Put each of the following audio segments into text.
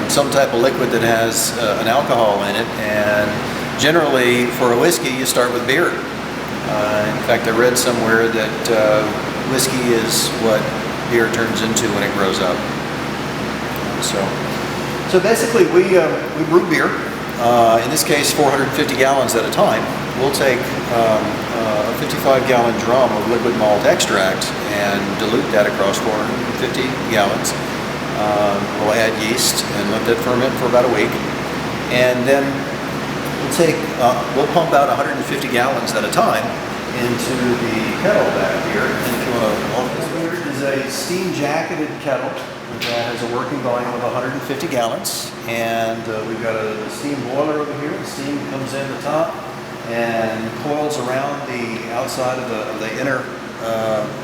some type of liquid that has an alcohol in it, and generally for a whiskey you start with beer. In fact, I read somewhere that whiskey is what beer turns into when it grows up. So basically we brew beer, in this case 450 gallons at a time. We'll take a 55-gallon drum of liquid malt extract and dilute that across 450 gallons. We'll add yeast and let that ferment for about a week. And then we'll pump out 150 gallons at a time into the kettle back here. And if you want to walk this here, is a steam-jacketed kettle that has a working volume of 150 gallons. And we've got a steam boiler over here. The steam comes in the top and coils around the outside of the inner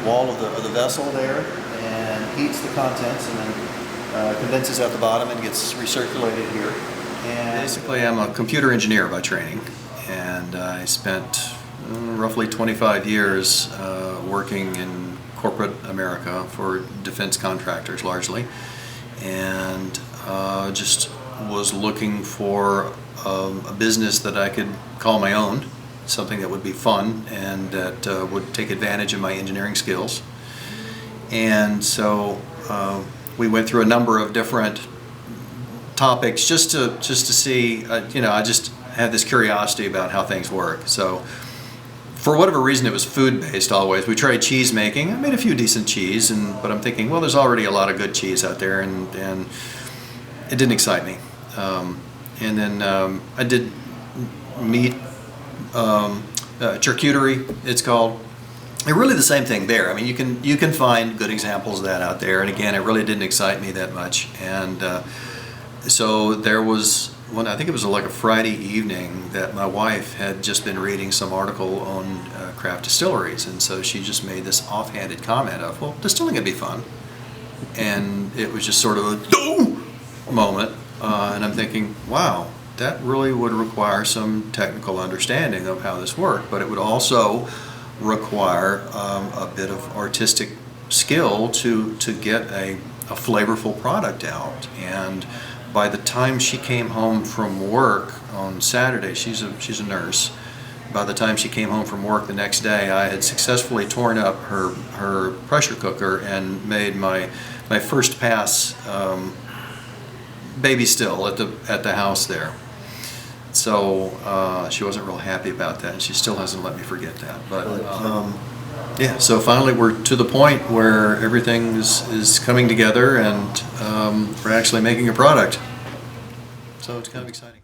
wall of the vessel there, and heats the contents, and then condenses at the bottom and gets recirculated here. And basically, I'm a computer engineer by training, and I spent roughly 25 years working in corporate America for defense contractors largely, and just was looking for a business that I could call my own, something that would be fun and that would take advantage of my engineering skills. And so we went through a number of different topics just to see, I just had this curiosity about how things work. So for whatever reason, it was food-based always. We tried cheese making. I made a few decent cheese, but I'm thinking, well, there's already a lot of good cheese out there, and it didn't excite me. And then I did meat, charcuterie, it's called. And really the same thing there. I mean, you can find good examples of that out there. And again, it really didn't excite me that much. And so there was one, I think it was like a Friday evening, that my wife had just been reading some article on craft distilleries. And so she just made this offhanded comment of, well, distilling would be fun. And it was just sort of a moment. And I'm thinking, wow, that really would require some technical understanding of how this worked, but it would also require a bit of artistic skill to get a flavorful product out. And by the time she came home from work on Saturday, she's a nurse. By the time she came home from work the next day, I had successfully torn up her pressure cooker and made my first pass baby still at the house there. So she wasn't real happy about that, and she still hasn't let me forget that. But yeah, so finally we're to the point where everything is coming together, and we're actually making a product. So it's kind of exciting.